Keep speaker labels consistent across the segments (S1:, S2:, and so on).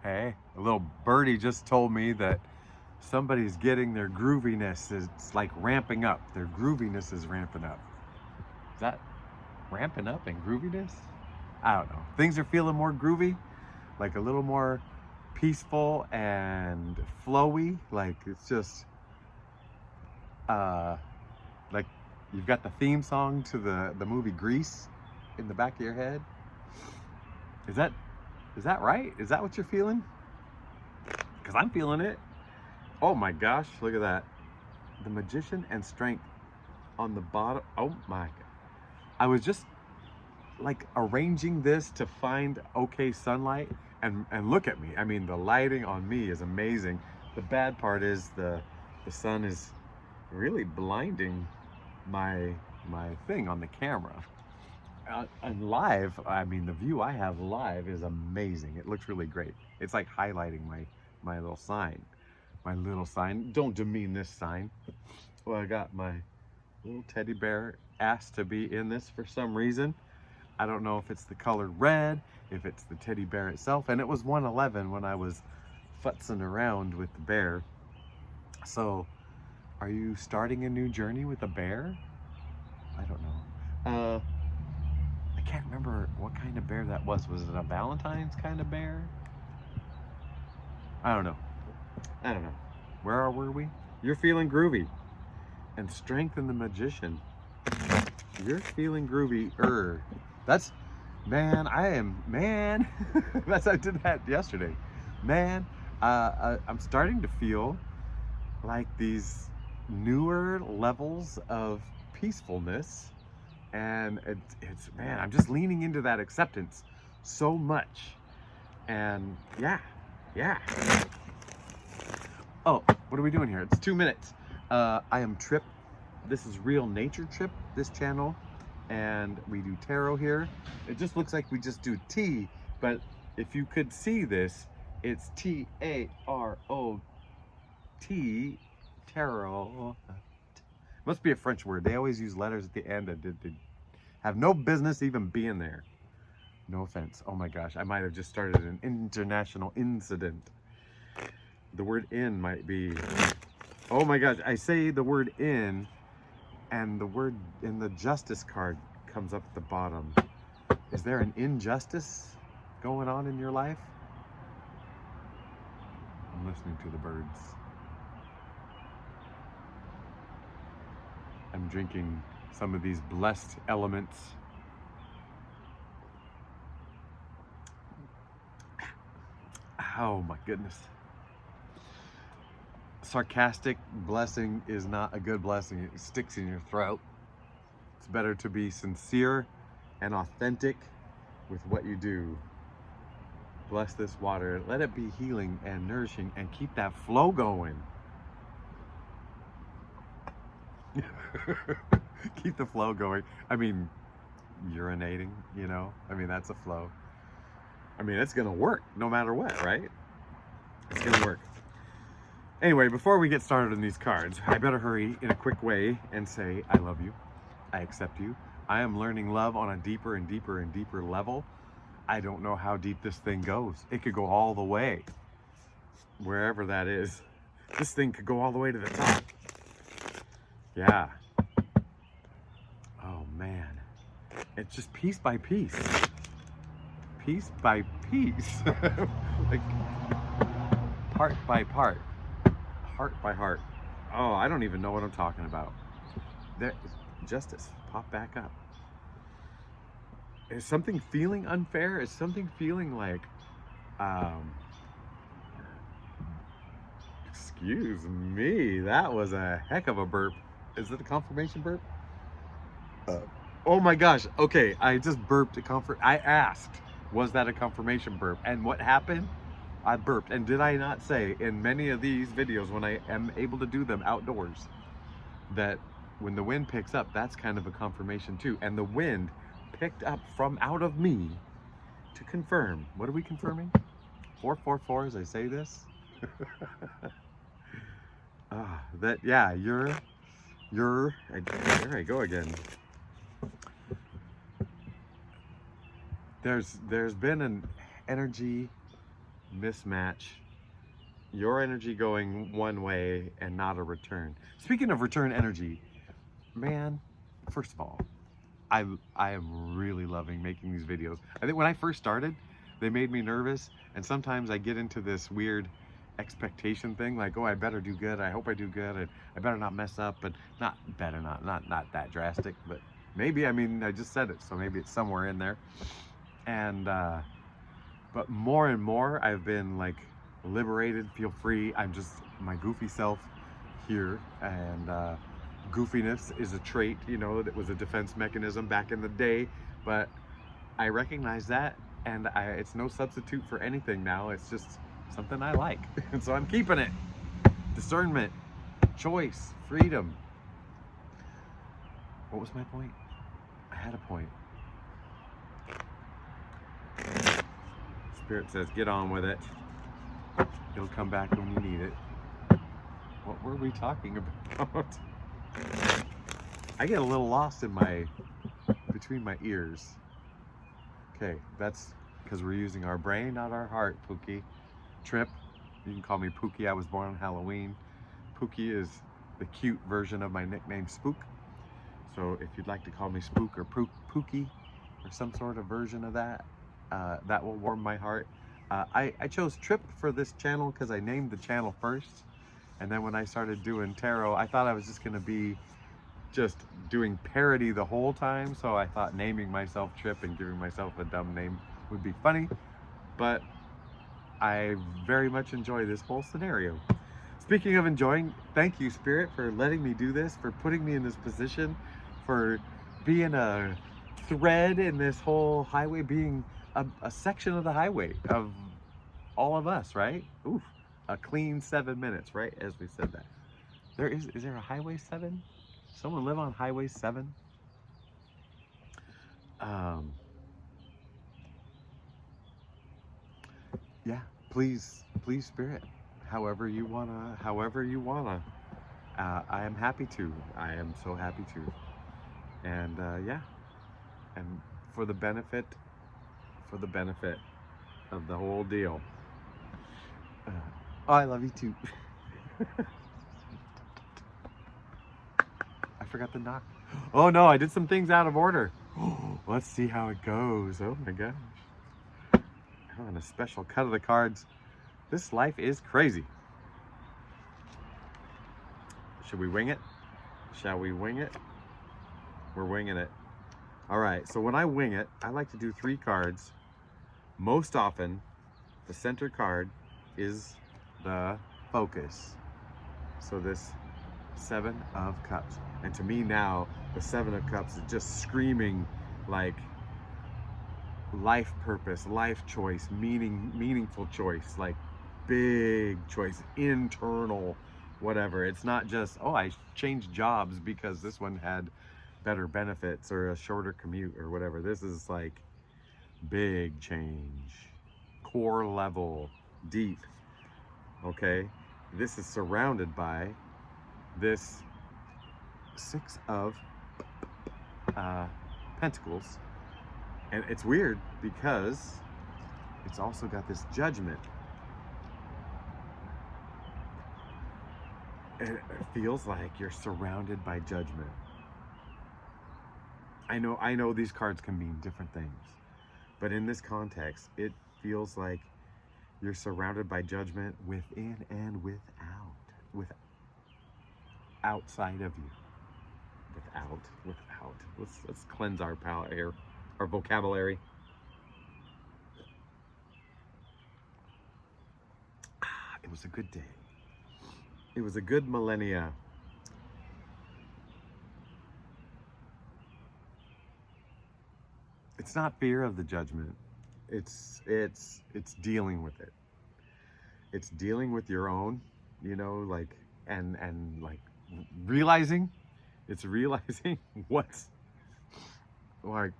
S1: Hey, a little birdie just told me that somebody's getting their grooviness. It's like ramping up. Their grooviness is ramping up. Is that ramping up and grooviness? I don't know. Things are feeling more groovy, like a little more peaceful and flowy. Like it's just uh like you've got the theme song to the movie Grease in the back of your head. Is that is that right? Is that what you're feeling? Because I'm feeling it. Oh my gosh, look at that. The magician and strength on the bottom. Oh my God. I was just like arranging this to find okay sunlight, and look at me. I mean, the lighting on me is amazing. The bad part is the sun is really blinding my thing on the camera. And live, I mean, the view I have live is amazing. It looks really great. It's like highlighting my little sign. My little sign. Don't demean this sign. Well, I got my little teddy bear asked to be in this for some reason. I don't know if it's the color red, if it's the teddy bear itself. And it was 111 when I was futzing around with the bear. So, are you starting a new journey with a bear? I don't know. I can't remember what kind of bear that was. Was it a Valentine's kind of bear? I don't know. I don't know. Where were we? You're feeling groovy. And strengthen the magician. You're feeling groovy. That's, man, I am, man. I did that yesterday. Man, I'm starting to feel like these newer levels of peacefulness. And it's, man, I'm just leaning into that acceptance so much. And yeah. Oh, what are we doing here? It's 2 minutes. I am Trip. This is Real Nature Trip, this channel. And we do tarot here. It just looks like we just do T, but if you could see this, it's T-A-R-O-T, tarot. Must be a French word. They always use letters at the end that did have no business even being there. No offense. Oh my gosh, I might have just started an international incident. The word in might be, oh my gosh, I say the word in, and the word in the justice card comes up at the bottom. Is there an injustice going on in your life? I'm listening to the birds. I'm drinking some of these blessed elements. Oh my goodness. Sarcastic blessing is not a good blessing. It sticks in your throat. It's better to be sincere and authentic with what you do. Bless this water. Let it be healing and nourishing, and keep that flow going. Keep the flow going. I mean, urinating, you know? I mean, that's a flow. I mean, it's gonna work no matter what, right? It's gonna work. Anyway, before we get started on these cards, I better hurry in a quick way and say, I love you. I accept you. I am learning love on a deeper and deeper and deeper level. I don't know how deep this thing goes. It could go all the way, wherever that is. This thing could go all the way to the top. Yeah. Oh man. It's just piece by piece. Piece by piece. Like part by part. Heart by heart. Oh, I don't even know what I'm talking about. There, justice, pop back up. Is something feeling unfair? Is something feeling like, excuse me, that was a heck of a burp. Is it a confirmation burp? Oh my gosh, okay, I just burped I asked, was that a confirmation burp? And what happened? I burped. And did I not say in many of these videos, when I am able to do them outdoors, that when the wind picks up, that's kind of a confirmation too. And the wind picked up from out of me to confirm. What are we confirming? 444 as I say this. That, yeah, there I go again. There's been an energy mismatch. Your energy going one way and not a return. Speaking of return energy, man, first of all, I am really loving making these videos. I think when I first started, they made me nervous, and sometimes I get into this weird expectation thing, like, oh, I better do good, I hope I do good, and I better not mess up, but not that drastic, but maybe. I mean, I just said it, so maybe it's somewhere in there. And but more and more I've been like liberated, feel free. I'm just my goofy self here, and goofiness is a trait, you know, that was a defense mechanism back in the day, but I recognize that, and it's no substitute for anything now. It's just something I like, and so I'm keeping it. Discernment, choice, freedom. What was my point? I had a point. Spirit says, get on with it. It'll come back when you need it. What were we talking about? I get a little lost in between my ears. Okay, that's because we're using our brain, not our heart, Pookie. Trip, you can call me Pookie. I was born on Halloween. Pookie is the cute version of my nickname Spook. So if you'd like to call me Spook or Pookie or some sort of version of that, that will warm my heart. I chose Trip for this channel because I named the channel first. And then when I started doing tarot, I thought I was just gonna be just doing parody the whole time. So I thought naming myself Trip and giving myself a dumb name would be funny. But I very much enjoy this whole scenario. Speaking of enjoying, thank you, Spirit, for letting me do this, for putting me in this position, for being a thread in this whole highway, being a section of the highway of all of us, right? Oof, a clean 7 minutes, right? As we said that. Is there a Highway 7? Someone live on Highway 7? Yeah, please, Spirit, however you wanna. I am happy to. I am so happy to. And yeah, and for the benefit of the whole deal. Oh, I love you too. I forgot to knock. Oh no, I did some things out of order. Let's see how it goes. Oh my gosh. On a special cut of the cards. This life is crazy. Should we wing it? Shall we wing it? We're winging it. All right, so when I wing it, I like to do 3 cards. Most often, the center card is the focus. So this 7 of Cups. And to me now, the 7 of Cups is just screaming like life purpose, life choice, meaningful choice, like big choice, internal, whatever. It's not just, oh, I changed jobs because this one had better benefits or a shorter commute or whatever. This is like big change, core level, deep. Okay, this is surrounded by this 6 of Pentacles. And it's weird because it's also got this Judgment. And it feels like you're surrounded by judgment. I know these cards can mean different things, but in this context, it feels like you're surrounded by judgment within and without, outside of you. Without. Let's cleanse our palate here, our vocabulary. It was a good day. It was a good millennia. It's not fear of the judgment. It's dealing with it. It's dealing with your own, you know, like and like realizing. It's realizing what's like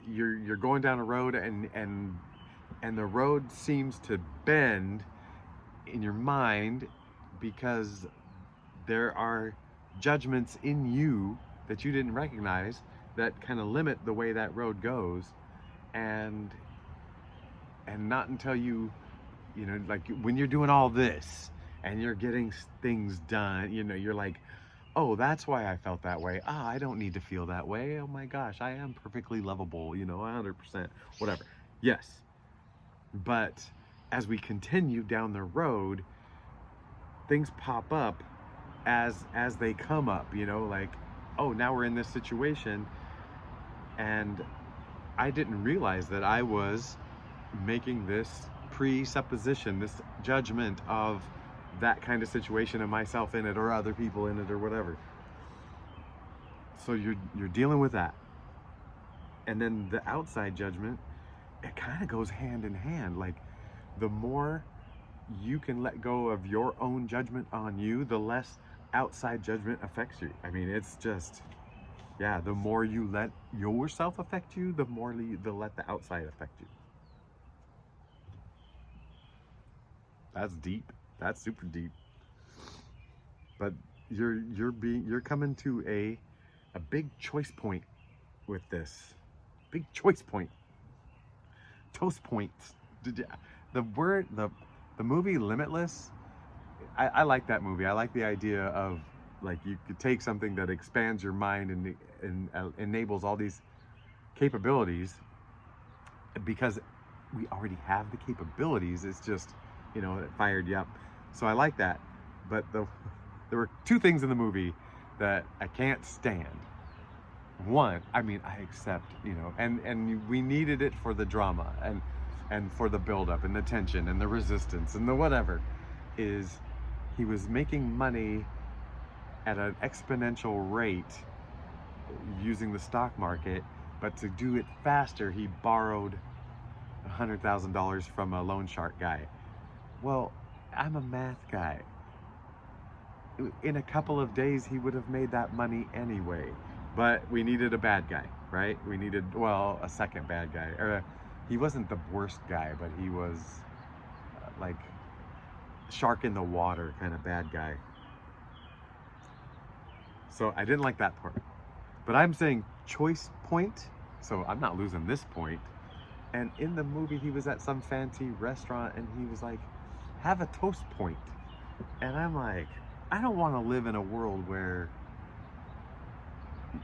S1: you're going down a road and the road seems to bend in your mind because there are judgments in you that you didn't recognize that kind of limit the way that road goes, and And not until you know, like when you're doing all this and you're getting things done, you know, you're like, oh, that's why I felt that way. Ah, I don't need to feel that way. Oh my gosh, I am perfectly lovable, you know, 100%, whatever. Yes. But as we continue down the road, things pop up as they come up, you know, like, oh, now we're in this situation, and I didn't realize that I was making this presupposition, this judgment of that kind of situation and myself in it or other people in it or whatever. So you're dealing with that. And then the outside judgment, it kind of goes hand in hand. Like, the more you can let go of your own judgment on you, the less outside judgment affects you. I mean, it's just, yeah, the more you let yourself affect you, the more you let the outside affect you. That's deep. That's super deep. But you're coming to a big choice point with this. Big choice point. Toast points. The movie Limitless, I like that movie. I like the idea of, like, you could take something that expands your mind and enables all these capabilities, because we already have the capabilities. It's just, you know, it fired you up. So I like that. But there were two things in the movie that I can't stand. One, I mean, I accept, you know, and we needed it for the drama and for the buildup and the tension and the resistance and the whatever, is he was making money at an exponential rate using the stock market, but to do it faster, he borrowed $100,000 from a loan shark guy. Well, I'm a math guy. In a couple of days, he would have made that money anyway. But we needed a bad guy, right? We needed, well, a second bad guy. Or he wasn't the worst guy, but he was like shark in the water kind of bad guy. So I didn't like that part. But I'm saying choice point, so I'm not losing this point. And in the movie, he was at some fancy restaurant and he was like, have a toast point. And I'm like, I don't want to live in a world where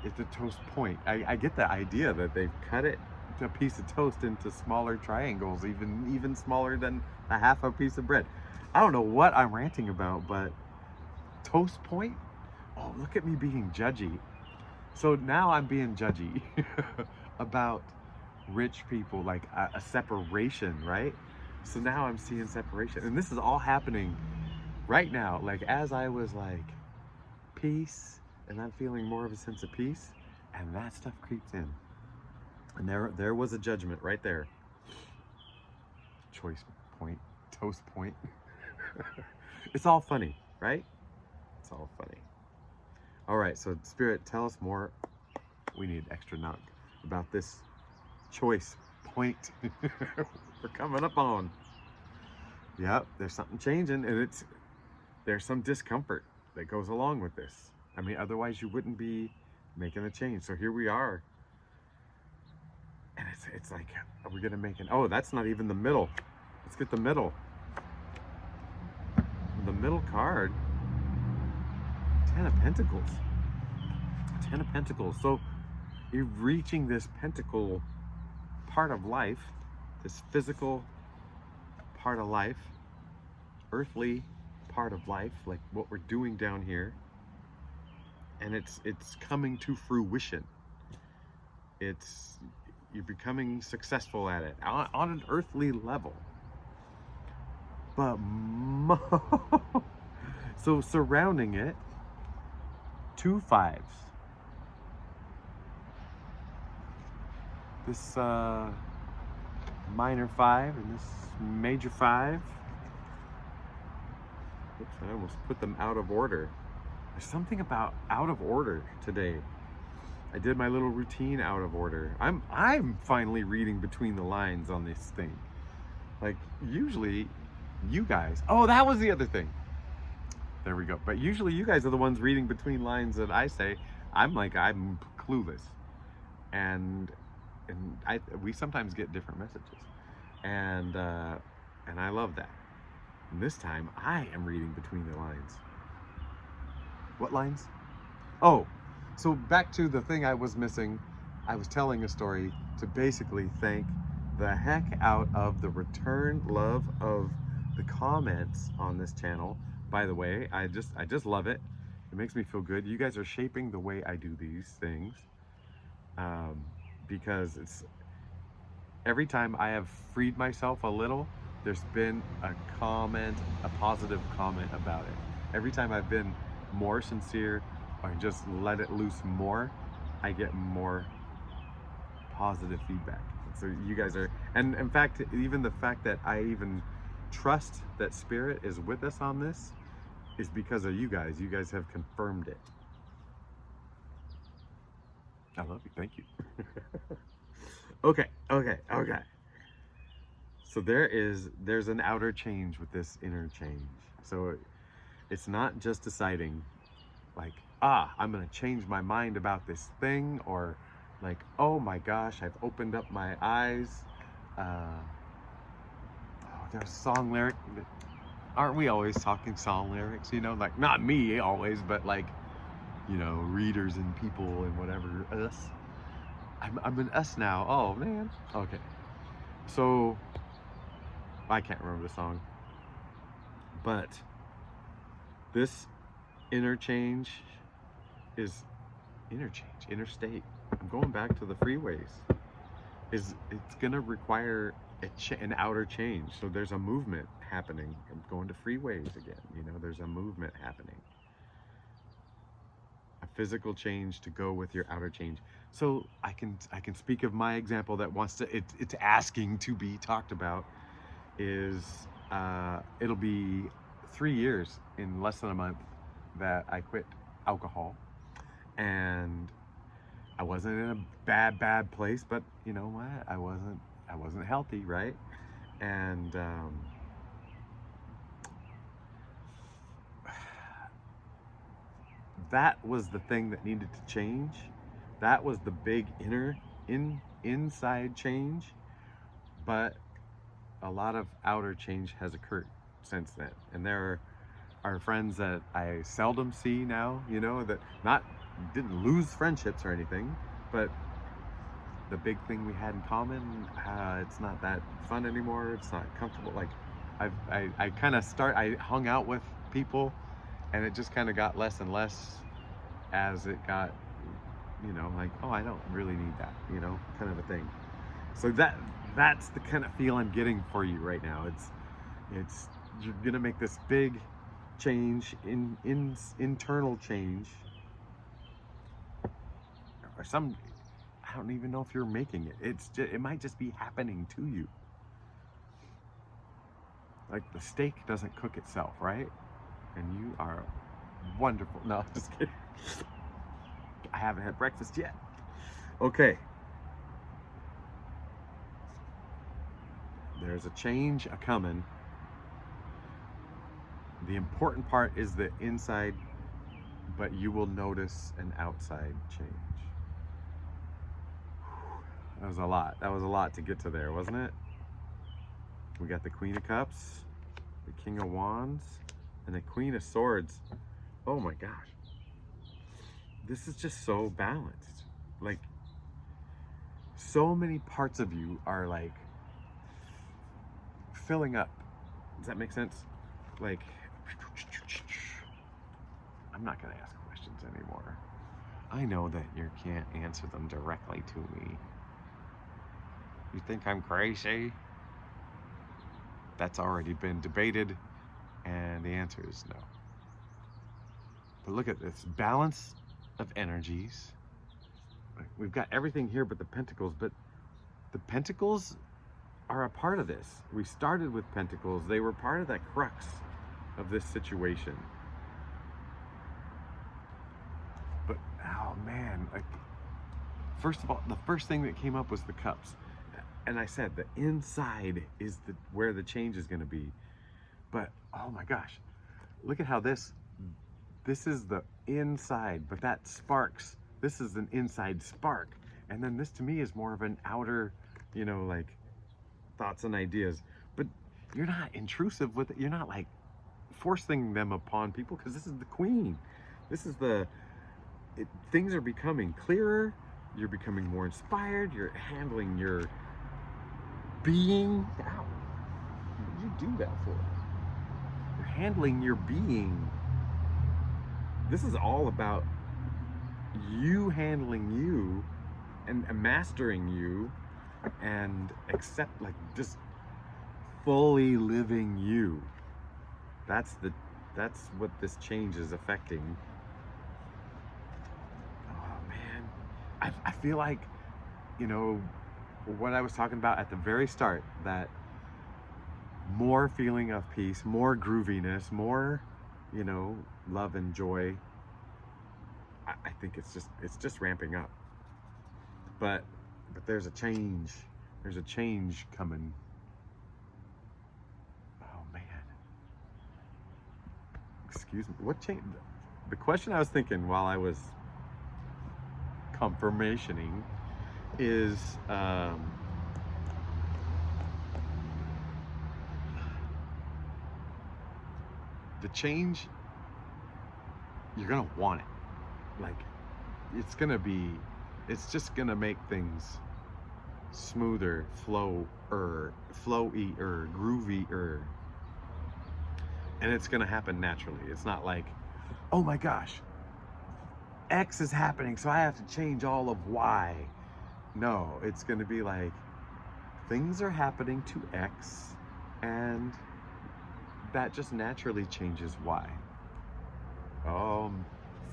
S1: it's a toast point. I get the idea that they've cut it, a piece of toast, into smaller triangles, even smaller than a half a piece of bread. I don't know what I'm ranting about, but toast point? Oh, look at me being judgy. So now I'm being judgy about rich people, like a separation, right? So now I'm seeing separation. And this is all happening right now. Like, as I was like, peace, and I'm feeling more of a sense of peace, and that stuff creeps in. And there was a judgment right there. Choice point, toast point. It's all funny, right? It's all funny. All right, so Spirit, tell us more. We need extra knock about this choice point we're coming up on. Yep, there's something changing, and there's some discomfort that goes along with this. I mean, otherwise you wouldn't be making a change. So here we are. And it's like, are we gonna make oh, that's not even the middle. Let's get the middle. The middle card, 10 of Pentacles. 10 of Pentacles. So you're reaching this pentacle part of life, this physical part of life, earthly part of life, like what we're doing down here. And it's coming to fruition. You're becoming successful at it on an earthly level. But so surrounding it, 2 5s. This minor 5 and this major 5. Oops, I almost put them out of order. There's something about out of order today. I did my little routine out of order. I'm finally reading between the lines on this thing. Like, usually you guys, oh, that was the other thing. There we go. But usually you guys are the ones reading between lines that I say. I'm clueless. And we sometimes get different messages. And I love that. And this time I am reading between the lines. What lines? Oh, so back to the thing I was missing. I was telling a story to basically thank the heck out of the return love of the comments on this channel. By the way, I just love it. It makes me feel good. You guys are shaping the way I do these things, because it's every time I have freed myself a little, there's been a comment, a positive comment about it. Every time I've been more sincere or just let it loose more, I get more positive feedback. So you guys are, and in fact, even the fact that I even trust that Spirit is with us on this is because of you guys. You guys have confirmed it. I love you. Thank you. Okay. So there's an outer change with this inner change. So it's not just deciding like, I'm gonna change my mind about this thing, or like, oh my gosh, I've opened up my eyes. There's a song lyric. Aren't we always talking song lyrics? You know, like not me always, but like, you know, readers and people and whatever, us. I'm an us now. Oh man. Okay. So I can't remember the song, but this interchange is interstate. I'm going back to the freeways. It's gonna require an outer change. So there's a movement happening. I'm going to freeways again. You know, there's a movement happening. A physical change to go with your outer change. So I can speak of my example that wants to. It's asking to be talked about. Is it'll be 3 years in less than a month that I quit alcohol, and I wasn't in a bad place, but you know what? I wasn't healthy, right? And that was the thing that needed to change. That was the big inside change, but a lot of outer change has occurred since then. And there are friends that I seldom see now, you know, that didn't lose friendships or anything, but the big thing we had in common, it's not that fun anymore. It's not comfortable. Like I hung out with people, and it just kind of got less and less as it got, you know, like, oh, I don't really need that, you know, kind of a thing. So that's the kind of feel I'm getting for you right now. It's you're gonna make this big change in internal change, or some. I don't even know if you're making it. It might just be happening to you. Like the steak doesn't cook itself, right? And you are wonderful. No, just kidding. I haven't had breakfast yet. Okay. There's a change a-coming. The important part is the inside, but you will notice an outside change. That was a lot. That was a lot to get to there, wasn't it? We got the Queen of Cups, the King of Wands, and the Queen of Swords. Oh my gosh. This is just so balanced. Like, so many parts of you are like filling up. Does that make sense? Like, I'm not gonna ask questions anymore. I know that you can't answer them directly to me. You think I'm crazy? That's already been debated, and the answer is no. But look at this balance of energies. We've got everything here but the pentacles, but the pentacles are a part of this. We started with pentacles. They were part of that crux of this situation. But, oh man, like, first of all, the first thing that came up was the cups. And I said the inside is where the change is going to be. But oh my gosh, look at how this is the inside, but that sparks. This is an inside spark. And then this to me is more of an outer, you know, like thoughts and ideas, but you're not intrusive with it. You're not like forcing them upon people, because this is the queen. This is things are becoming clearer. You're becoming more inspired. You're handling your being. Ow. What did you do that for? You're handling your being. This is all about you handling you and mastering you and just fully living you. That's what this change is affecting. Oh man, I feel like, what I was talking about at the very start, that more feeling of peace, more grooviness, more, love and joy. I think it's just ramping up. But there's a change. There's a change coming. Oh man. Excuse me. What change? The question I was thinking while I was confirmationing is the change. You're gonna want it. Like, it's just gonna make things smoother, flowier, groovier. And it's gonna happen naturally. It's not like, oh my gosh, X is happening, so I have to change all of Y. No, it's gonna be like, things are happening to X, and that just naturally changes Y.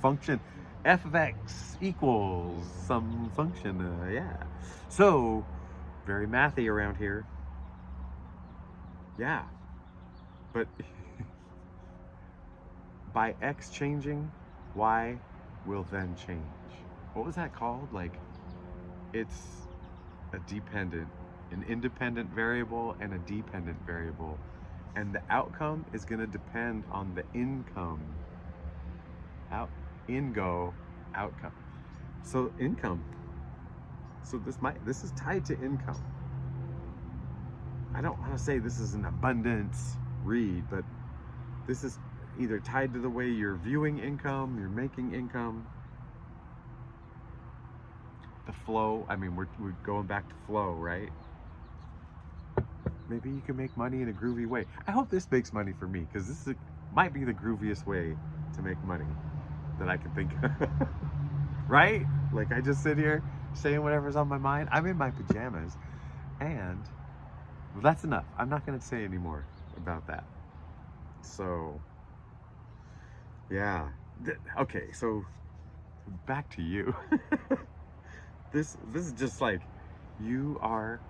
S1: Function f of x equals some function, yeah. So, very mathy around here. Yeah. But by x changing, y will then change. What was that called? Like, it's an independent variable and a dependent variable. And the outcome is gonna depend on the income. Outcome. So income. So this is tied to income. I don't want to say this is an abundance read, but this is either tied to the way you're viewing income, you're making income. The flow, I mean, we're going back to flow, right? Maybe you can make money in a groovy way. I hope this makes money for me, because might be the grooviest way to make money that I can think of. Right? Like, I just sit here saying whatever's on my mind. I'm in my pajamas, and that's enough. I'm not going to say any more about that. So, yeah. Okay, so back to you. This is just like, you are.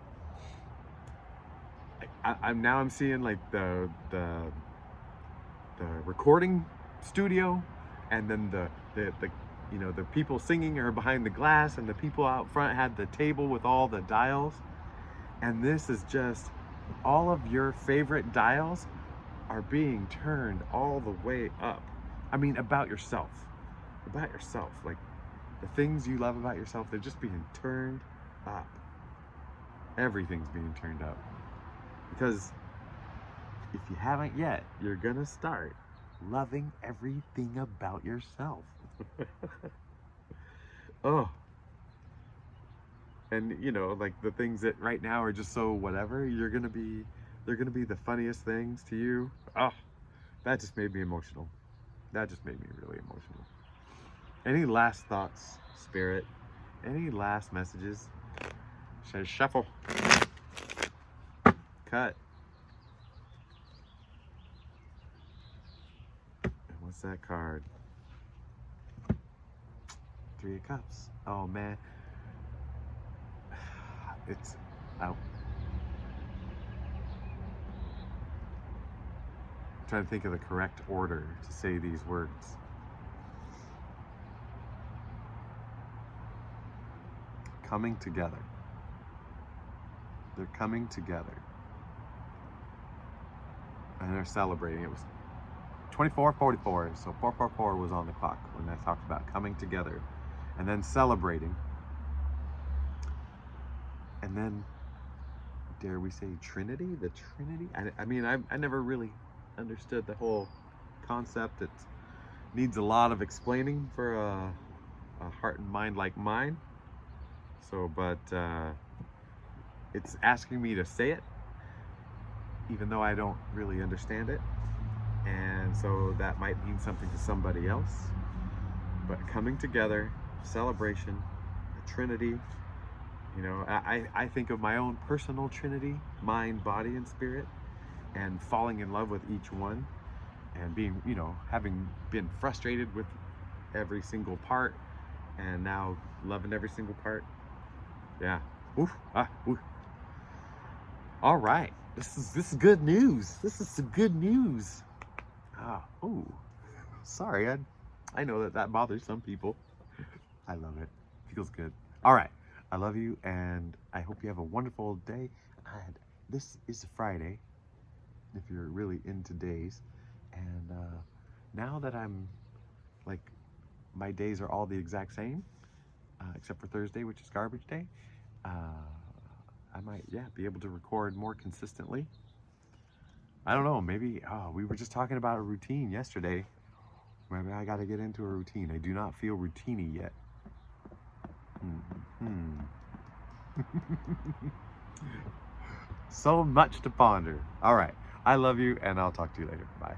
S1: I'm seeing like the recording studio, and then the people singing are behind the glass, and the people out front had the table with all the dials. And this is just, all of your favorite dials are being turned all the way up. I mean, about yourself, like the things you love about yourself, they're just being turned up. Everything's being turned up. Because if you haven't yet, you're gonna start loving everything about yourself. Oh. And like the things that right now are just so whatever, they're gonna be the funniest things to you. Oh, that just made me emotional. That just made me really emotional. Any last thoughts, Spirit? Any last messages? Say shuffle. Cut. And what's that card? 3 of Cups. Oh man. It's out. I'm trying to think of the correct order to say these words. Coming together. They're coming together. And they're celebrating. It was 24:44, so 4:44 was on the clock when I talked about coming together and then celebrating and then dare we say, Trinity? The Trinity? I mean, I never really understood the whole concept. It needs a lot of explaining for a heart and mind like mine. So, but it's asking me to say it, even though I don't really understand it. And so that might mean something to somebody else. But coming together, celebration, the Trinity. You know, I think of my own personal Trinity, mind, body, and spirit, and falling in love with each one, and being, you know, having been frustrated with every single part, and now loving every single part. Yeah. Oof. Oof. All right. This is good news. This is some good news. Oh, sorry. I know that bothers some people. I love it. Feels good. All right. I love you, and I hope you have a wonderful day. And this is Friday, if you're really into days. And now that I'm like, my days are all the exact same, except for Thursday, which is garbage day. I might, yeah, be able to record more consistently. I don't know, maybe, we were just talking about a routine yesterday. Maybe I got to get into a routine. I do not feel routine-y yet. So much to ponder. All right, I love you, and I'll talk to you later. Bye.